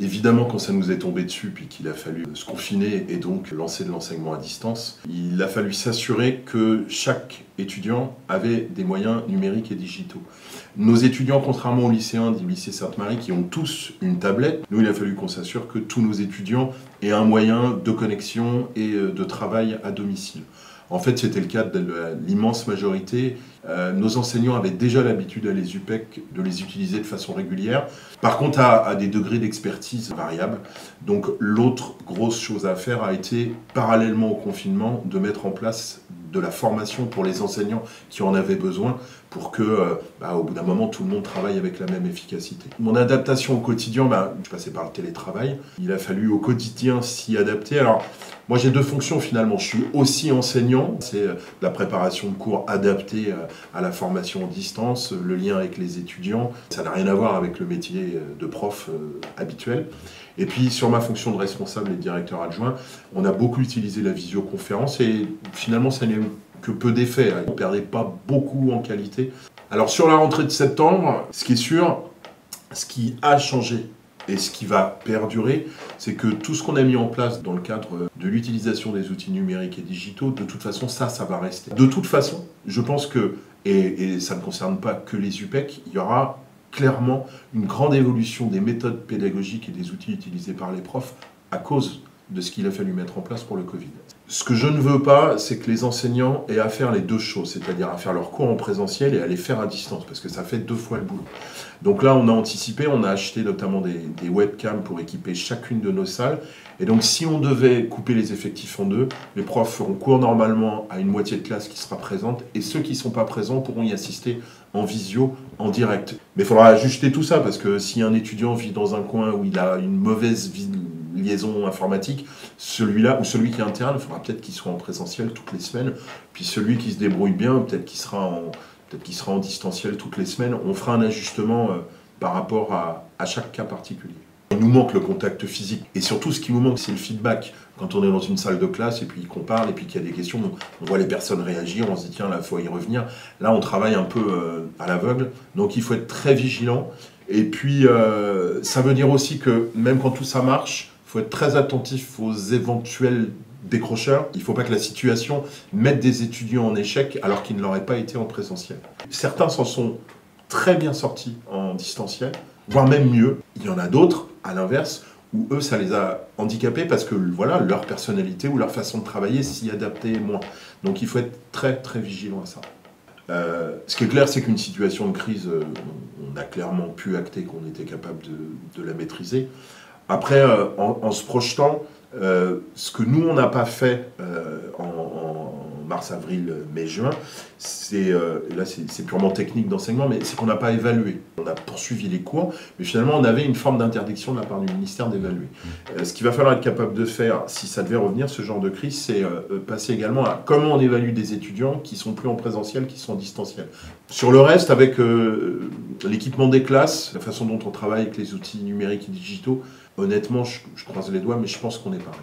Évidemment, quand ça nous est tombé dessus, puis qu'il a fallu se confiner et donc lancer de l'enseignement à distance, il a fallu s'assurer que chaque étudiant avait des moyens numériques et digitaux. Nos étudiants, contrairement aux lycéens du lycée Sainte-Marie, qui ont tous une tablette, nous, il a fallu qu'on s'assure que tous nos étudiants aient un moyen de connexion et de travail à domicile. En fait, c'était le cas de l'immense majorité. Nos enseignants avaient déjà l'habitude à les UPEC de les utiliser de façon régulière. Par contre, à des degrés d'expertise variables. Donc, l'autre grosse chose à faire a été, parallèlement au confinement, de mettre en place de la formation pour les enseignants qui en avaient besoin pour que, au bout d'un moment, tout le monde travaille avec la même efficacité. Mon adaptation au quotidien, je passais par le télétravail. Il a fallu au quotidien s'y adapter. Alors, moi, j'ai deux fonctions finalement. Je suis aussi enseignant, c'est la préparation de cours adaptée à la formation en distance, le lien avec les étudiants. Ça n'a rien à voir avec le métier de prof habituel. Et puis, sur ma fonction de responsable et de directeur adjoint, on a beaucoup utilisé la visioconférence et finalement, ça n'a que peu d'effets. On ne perdait pas beaucoup en qualité. Alors, sur la rentrée de septembre, ce qui est sûr, ce qui a changé et ce qui va perdurer, c'est que tout ce qu'on a mis en place dans le cadre de l'utilisation des outils numériques et digitaux, de toute façon, ça va rester. De toute façon, je pense que, et ça ne concerne pas que les UPEC, il y aura clairement une grande évolution des méthodes pédagogiques et des outils utilisés par les profs à cause de ce qu'il a fallu mettre en place pour le Covid. Ce que je ne veux pas, c'est que les enseignants aient à faire les deux choses, c'est-à-dire à faire leurs cours en présentiel et à les faire à distance, parce que ça fait deux fois le boulot. Donc là, on a anticipé, on a acheté notamment des webcams pour équiper chacune de nos salles. Et donc, si on devait couper les effectifs en deux, les profs feront cours normalement à une moitié de classe qui sera présente, et ceux qui ne sont pas présents pourront y assister en visio, en direct. Mais il faudra ajuster tout ça, parce que si un étudiant vit dans un coin où il a une mauvaise liaison informatique, celui-là ou celui qui est interne, il faudra peut-être qu'il soit en présentiel toutes les semaines. Puis celui qui se débrouille bien, peut-être qu'il sera en distanciel toutes les semaines. On fera un ajustement par rapport à chaque cas particulier. Il nous manque le contact physique. Et surtout, ce qui nous manque, c'est le feedback. Quand on est dans une salle de classe et puis qu'on parle et puis qu'il y a des questions, on voit les personnes réagir, on se dit tiens, là, il faut y revenir. Là, on travaille un peu à l'aveugle. Donc, il faut être très vigilant. Et puis, ça veut dire aussi que même quand tout ça marche, il faut être très attentif aux éventuels décrocheurs. Il ne faut pas que la situation mette des étudiants en échec alors qu'ils ne l'auraient pas été en présentiel. Certains s'en sont très bien sortis en distanciel, voire même mieux. Il y en a d'autres, à l'inverse, où eux, ça les a handicapés parce que voilà, leur personnalité ou leur façon de travailler s'y adaptait moins. Donc il faut être très très vigilant à ça. Ce qui est clair, c'est qu'une situation de crise, on a clairement pu acter qu'on était capable de la maîtriser. Après, en se projetant, ce que nous, on n'a pas fait en mars, avril, mai, juin, là c'est purement technique d'enseignement, mais c'est qu'on n'a pas évalué. On a poursuivi les cours, mais finalement on avait une forme d'interdiction de la part du ministère d'évaluer. Ce qu'il va falloir être capable de faire, si ça devait revenir, ce genre de crise, c'est passer également à comment on évalue des étudiants qui sont plus en présentiel, qui sont en distanciel. Sur le reste, avec l'équipement des classes, la façon dont on travaille avec les outils numériques et digitaux, honnêtement, je croise les doigts, mais je pense qu'on est pareil.